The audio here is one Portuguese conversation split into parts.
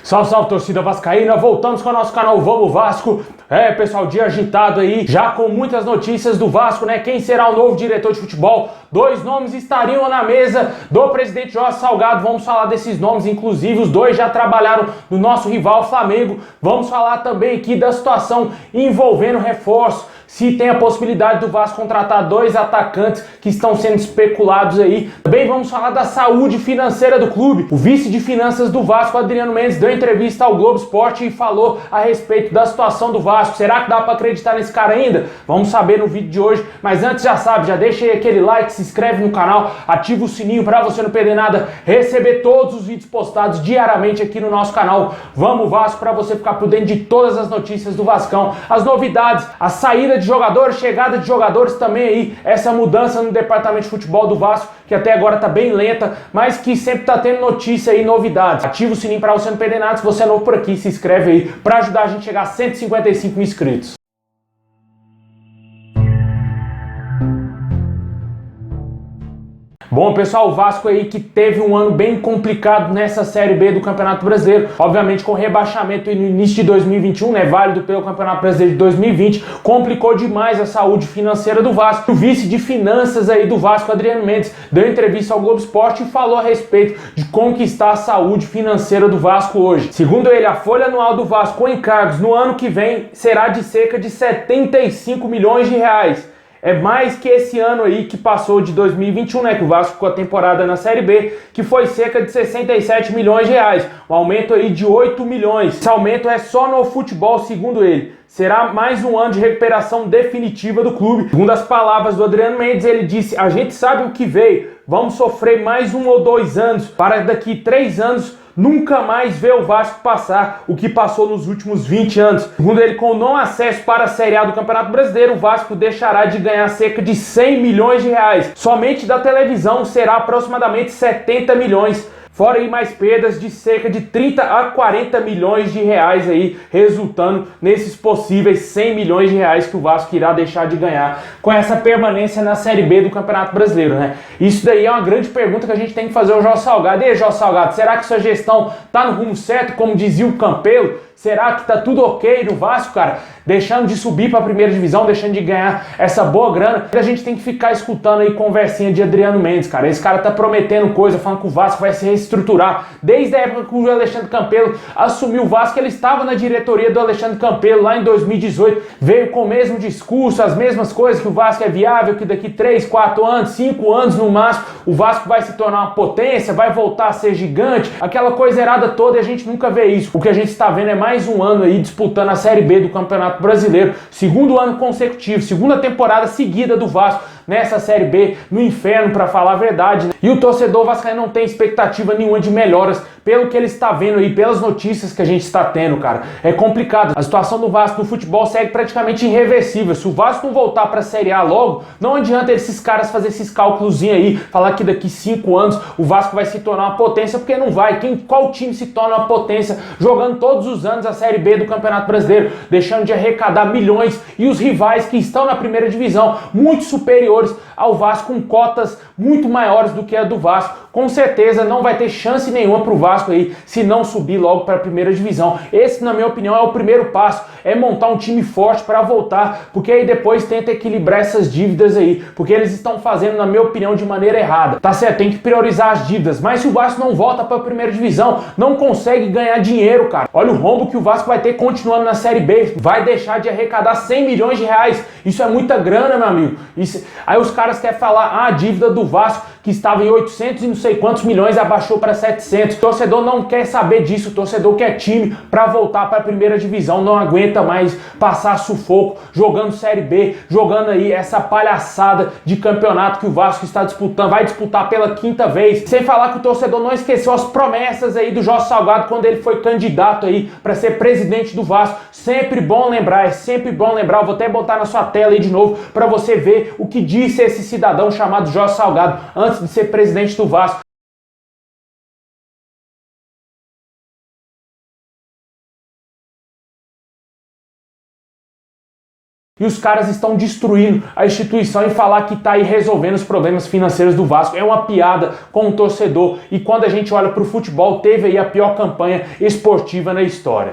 Salve, salve, torcida vascaína, voltamos com o nosso canal Vamos Vasco. Pessoal, dia agitado aí, já com muitas notícias do Vasco, né? Quem será o novo diretor de futebol? 2 nomes estariam na mesa do presidente Jorge Salgado. Vamos falar desses nomes, inclusive os 2 já trabalharam no nosso rival Flamengo. Vamos falar também aqui da situação envolvendo reforço. Se tem a possibilidade do Vasco contratar 2 atacantes que estão sendo especulados aí. Também vamos falar da saúde financeira do clube. O vice de finanças do Vasco, Adriano Mendes, deu entrevista ao Globo Esporte e falou a respeito da situação do Vasco. Será que dá para acreditar nesse cara ainda? Vamos saber no vídeo de hoje. Mas antes, já sabe, já deixa aí aquele like, se inscreve no canal, ativa o sininho para você não perder nada, receber todos os vídeos postados diariamente aqui no nosso canal Vamos Vasco, para você ficar por dentro de todas as notícias do Vascão, as novidades, a saída de jogadores, chegada de jogadores também aí, essa mudança no departamento de futebol do Vasco, que até agora tá bem lenta, mas que sempre tá tendo notícia e novidades. Ativa o sininho para você não perder nada. Se você é novo por aqui, se inscreve aí para ajudar a gente a chegar a 155 mil inscritos. Bom, pessoal, o Vasco aí que teve um ano bem complicado nessa Série B do Campeonato Brasileiro, obviamente com rebaixamento no início de 2021, né, válido pelo Campeonato Brasileiro de 2020, complicou demais a saúde financeira do Vasco. O vice de finanças aí do Vasco, Adriano Mendes, deu entrevista ao Globo Esporte e falou a respeito de como que está a saúde financeira do Vasco hoje. Segundo ele, a folha anual do Vasco com encargos no ano que vem será de cerca de 75 milhões de reais. É mais que esse ano aí que passou de 2021, né? Que o Vasco ficou a temporada na Série B, que foi cerca de 67 milhões de reais. Um aumento aí de 8 milhões. Esse aumento é só no futebol, segundo ele. Será mais um ano de recuperação definitiva do clube. Segundo as palavras do Adriano Mendes, ele disse: a gente sabe o que veio, vamos sofrer mais 1 ou 2 anos, para daqui 3 anos nunca mais ver o Vasco passar o que passou nos últimos 20 anos. Segundo ele, com o não acesso para a Série A do Campeonato Brasileiro, o Vasco deixará de ganhar cerca de 100 milhões de reais. Somente da televisão será aproximadamente 70 milhões. Fora aí mais perdas de cerca de 30 a 40 milhões de reais aí, resultando nesses possíveis 100 milhões de reais que o Vasco irá deixar de ganhar com essa permanência na Série B do Campeonato Brasileiro, né? Isso daí é uma grande pergunta que a gente tem que fazer ao Jorge Salgado. E aí, Jorge Salgado, será que sua gestão tá no rumo certo, como dizia o Campelo? Será que tá tudo ok no Vasco, cara? Deixando de subir para a primeira divisão, deixando de ganhar essa boa grana. A gente tem que ficar escutando aí conversinha de Adriano Mendes, cara. Esse cara tá prometendo coisa, falando que o Vasco vai se reestruturar. Desde a época que o Alexandre Campelo assumiu o Vasco, ele estava na diretoria do Alexandre Campelo lá em 2018. Veio com o mesmo discurso, as mesmas coisas, que o Vasco é viável, que daqui 3, 4 anos, 5 anos no máximo, o Vasco vai se tornar uma potência, vai voltar a ser gigante. Aquela coisa errada toda, e a gente nunca vê isso. O que a gente está vendo é mais um ano aí disputando a Série B do Campeonato Brasileiro, segundo ano consecutivo, segunda temporada seguida do Vasco nessa Série B, no inferno, para falar a verdade, né? E o torcedor vascaíno não tem expectativa nenhuma de melhoras, pelo que ele está vendo aí, pelas notícias que a gente está tendo, cara. É complicado. A situação do Vasco no futebol segue praticamente irreversível. Se o Vasco não voltar para a Série A logo, não adianta esses caras fazer esses cálculos aí, falar que daqui 5 anos o Vasco vai se tornar uma potência, porque não vai. Qual time se torna uma potência jogando todos os anos a Série B do Campeonato Brasileiro, deixando de arrecadar milhões, e os rivais que estão na primeira divisão, muito superiores ao Vasco, com cotas muito maiores do que a do Vasco? Com certeza não vai ter chance nenhuma para o Vasco aí, se não subir logo para a primeira divisão. Esse, na minha opinião, é o primeiro passo, é montar um time forte para voltar, porque aí depois tenta equilibrar essas dívidas aí, porque eles estão fazendo, na minha opinião, de maneira errada. Tá certo, tem que priorizar as dívidas, mas se o Vasco não volta para a primeira divisão, não consegue ganhar dinheiro, cara. Olha o rombo que o Vasco vai ter continuando na Série B, vai deixar de arrecadar 100 milhões de reais. Isso é muita grana, meu amigo. Aí os caras querem falar, a dívida do Vasco, que estava em 800 e não sei quantos milhões, abaixou para 700. O torcedor não quer saber disso, o torcedor quer time para voltar para a primeira divisão, não aguenta mais passar sufoco jogando Série B, jogando aí essa palhaçada de campeonato que o Vasco está disputando, vai disputar pela 5ª vez. Sem falar que o torcedor não esqueceu as promessas aí do Jorge Salgado quando ele foi candidato aí para ser presidente do Vasco. Sempre bom lembrar, é sempre bom lembrar. Eu vou até botar na sua tela aí de novo para você ver o que disse esse cidadão chamado Jorge Salgado antes de ser presidente do Vasco. e os caras estão destruindo a instituição, e falar que tá aí resolvendo os problemas financeiros do Vasco é uma piada com o torcedor. E quando a gente olha pro futebol, teve aí a pior campanha esportiva na história.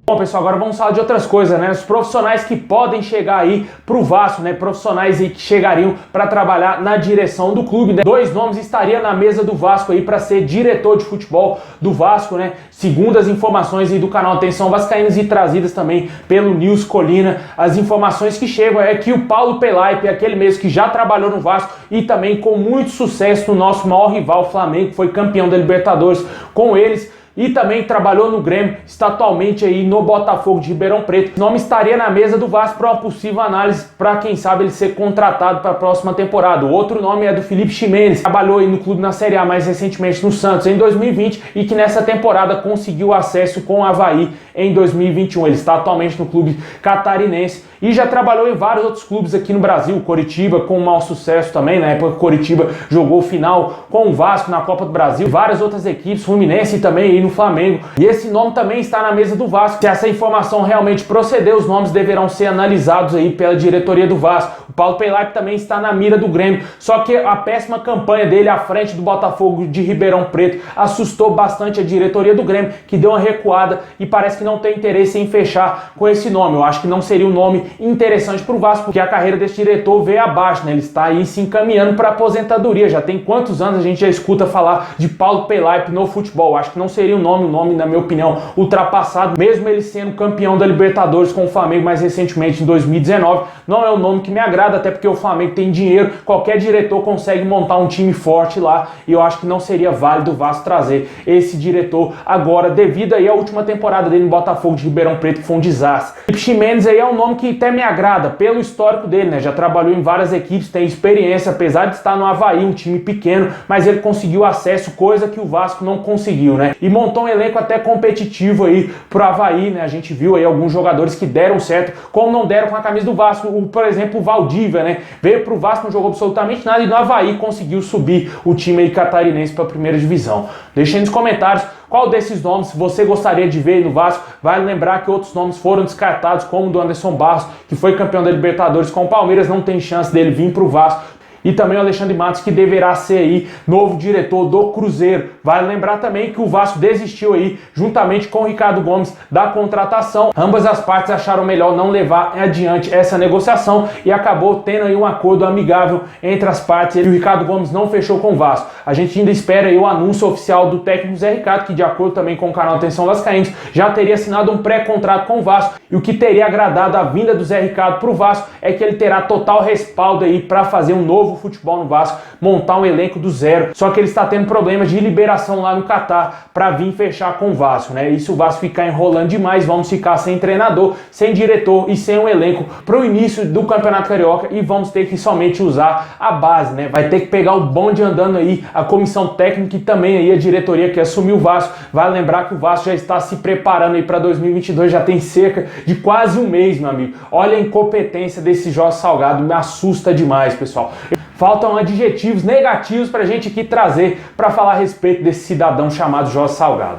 Bom, pessoal, agora vamos falar de outras coisas, né? Os profissionais que podem chegar aí pro Vasco, né? Profissionais aí que chegariam para trabalhar na direção do clube, né? 2 nomes estariam na mesa do Vasco aí para ser diretor de futebol do Vasco, né? Segundo as informações aí do canal Atenção Vascaínos e trazidas também pelo News Colina, as informações que chegam é que o Paulo Pelaipe, aquele mesmo que já trabalhou no Vasco e também com muito sucesso no nosso maior rival, Flamengo, foi campeão da Libertadores com eles, e também trabalhou no Grêmio, está atualmente aí no Botafogo de Ribeirão Preto. O nome estaria na mesa do Vasco para uma possível análise, para quem sabe ele ser contratado para a próxima temporada. O outro nome é do Felipe Ximenes, trabalhou aí no clube na Série A, mais recentemente no Santos em 2020, e que nessa temporada conseguiu acesso com o Avaí em 2021. Ele está atualmente no clube catarinense e já trabalhou em vários outros clubes aqui no Brasil, Coritiba, com mau sucesso também, na época Coritiba jogou final com o Vasco na Copa do Brasil, várias outras equipes, Fluminense também aí no Flamengo, e esse nome também está na mesa do Vasco. Se essa informação realmente proceder, os nomes deverão ser analisados aí pela diretoria do Vasco. O Paulo Pelaipe também está na mira do Grêmio, só que a péssima campanha dele à frente do Botafogo de Ribeirão Preto assustou bastante a diretoria do Grêmio, que deu uma recuada e parece que não tem interesse em fechar com esse nome. Eu acho que não seria um nome interessante para o Vasco, porque a carreira desse diretor veio abaixo, né? Ele está aí se encaminhando para aposentadoria. Já tem quantos anos a gente já escuta falar de Paulo Pelaipe no futebol? Eu acho que não seria um nome, na minha opinião, ultrapassado, mesmo ele sendo campeão da Libertadores com o Flamengo mais recentemente em 2019. Não é um nome que me agrada, até porque o Flamengo tem dinheiro, qualquer diretor consegue montar um time forte lá, e eu acho que não seria válido o Vasco trazer esse diretor agora, devido aí à última temporada dele no Botafogo de Ribeirão Preto, que foi um desastre. Felipe Ximenes aí é um nome que até me agrada, pelo histórico dele, né? Já trabalhou em várias equipes, tem experiência, apesar de estar no Avaí, um time pequeno, mas ele conseguiu acesso, coisa que o Vasco não conseguiu, né? E montou um elenco até competitivo aí pro Avaí, né? A gente viu aí alguns jogadores que deram certo, como não deram com a camisa do Vasco. Por exemplo, o Valdívia, né? Veio pro Vasco, não jogou absolutamente nada, e no Avaí conseguiu subir o time aí catarinense para a primeira divisão. Deixem nos comentários qual desses nomes você gostaria de ver no Vasco. Vale lembrar que outros nomes foram descartados, como o do Anderson Barros, que foi campeão da Libertadores com o Palmeiras, não tem chance dele vir pro Vasco. E também o Alexandre Matos, que deverá ser aí novo diretor do Cruzeiro. Vale lembrar também que o Vasco desistiu aí, juntamente com o Ricardo Gomes, da contratação. Ambas as partes acharam melhor não levar adiante essa negociação e acabou tendo aí um acordo amigável entre as partes. E o Ricardo Gomes não fechou com o Vasco. A gente ainda espera aí o anúncio oficial do técnico Zé Ricardo, que de acordo também com o canal Atenção Vascaínos, já teria assinado um pré-contrato com o Vasco. E o que teria agradado a vinda do Zé Ricardo para o Vasco é que ele terá total respaldo aí para fazer um novo futebol no Vasco, montar um elenco do zero. Só que ele está tendo problemas de liberação lá no Catar para vir fechar com o Vasco, né? E se o Vasco ficar enrolando demais, vamos ficar sem treinador, sem diretor e sem um elenco para o início do Campeonato Carioca, e vamos ter que somente usar a base, né? Vai ter que pegar o bonde andando aí, a comissão técnica e também aí a diretoria que assumiu o Vasco. Vai lembrar que o Vasco já está se preparando aí para 2022, já tem cerca de quase um mês, meu amigo. Olha a incompetência desse Jorge Salgado, me assusta demais, pessoal. Faltam adjetivos negativos pra gente aqui trazer para falar a respeito desse cidadão chamado Jorge Salgado.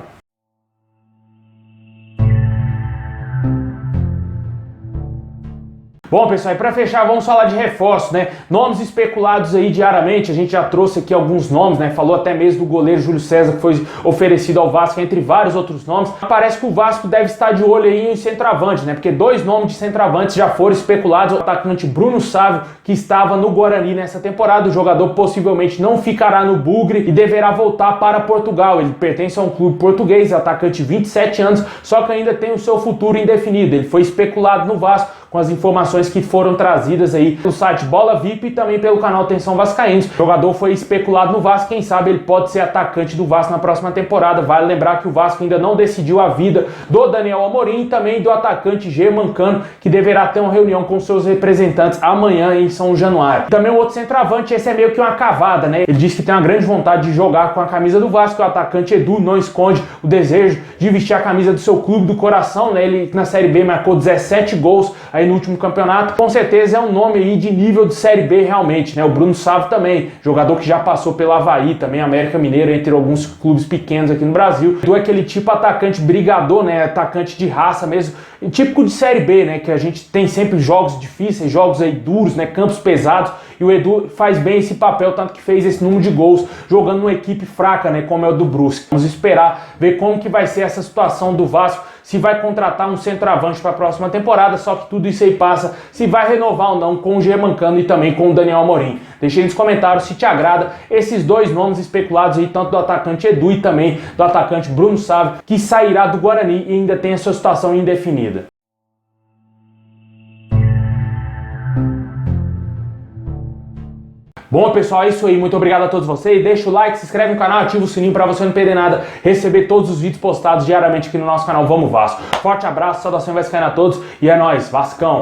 Bom, pessoal, e para fechar, vamos falar de reforços, né? Nomes especulados aí diariamente, a gente já trouxe aqui alguns nomes, né? Falou até mesmo do goleiro Júlio César, que foi oferecido ao Vasco, entre vários outros nomes. Parece que o Vasco deve estar de olho aí em centroavante, né? Porque 2 nomes de centroavantes já foram especulados. O atacante Bruno Sávio, que estava no Guarani nessa temporada, o jogador possivelmente não ficará no Bugre e deverá voltar para Portugal. Ele pertence a um clube português, atacante de 27 anos, só que ainda tem o seu futuro indefinido. Ele foi especulado no Vasco, com as informações que foram trazidas aí pelo site Bola VIP e também pelo canal Atenção Vascaínos. O jogador foi especulado no Vasco, quem sabe ele pode ser atacante do Vasco na próxima temporada. Vale lembrar que o Vasco ainda não decidiu a vida do Daniel Amorim e também do atacante Germancano, que deverá ter uma reunião com seus representantes amanhã em São Januário. Também o outro centroavante, esse é meio que uma cavada, né? Ele disse que tem uma grande vontade de jogar com a camisa do Vasco. O atacante Edu não esconde o desejo de vestir a camisa do seu clube do coração, né? Ele na Série B marcou 17 gols aí aí no último campeonato. Com certeza é um nome aí de nível de Série B realmente, né? O Bruno Sávio também, jogador que já passou pelo Avaí, também América Mineiro, entre alguns clubes pequenos aqui no Brasil. Edu é aquele tipo atacante brigador, né? Atacante de raça mesmo, típico de Série B, né? Que a gente tem sempre jogos difíceis, jogos aí duros, né? Campos pesados, e o Edu faz bem esse papel, tanto que fez esse número de gols jogando numa equipe fraca, né? Como é o do Brusque. Vamos esperar, ver como que vai ser essa situação do Vasco, se vai contratar um centroavante para a próxima temporada, só que tudo isso aí passa, se vai renovar ou não com o Germancano e também com o Daniel Amorim. Deixa aí nos comentários se te agrada esses dois nomes especulados aí, tanto do atacante Edu e também do atacante Bruno Sávio, que sairá do Guarani e ainda tem a sua situação indefinida. Bom, pessoal, é isso aí. Muito obrigado a todos vocês. Deixa o like, se inscreve no canal, ativa o sininho para você não perder nada, receber todos os vídeos postados diariamente aqui no nosso canal Vamos Vasco. Forte abraço, saudação vascaína a todos e é nóis, Vascão!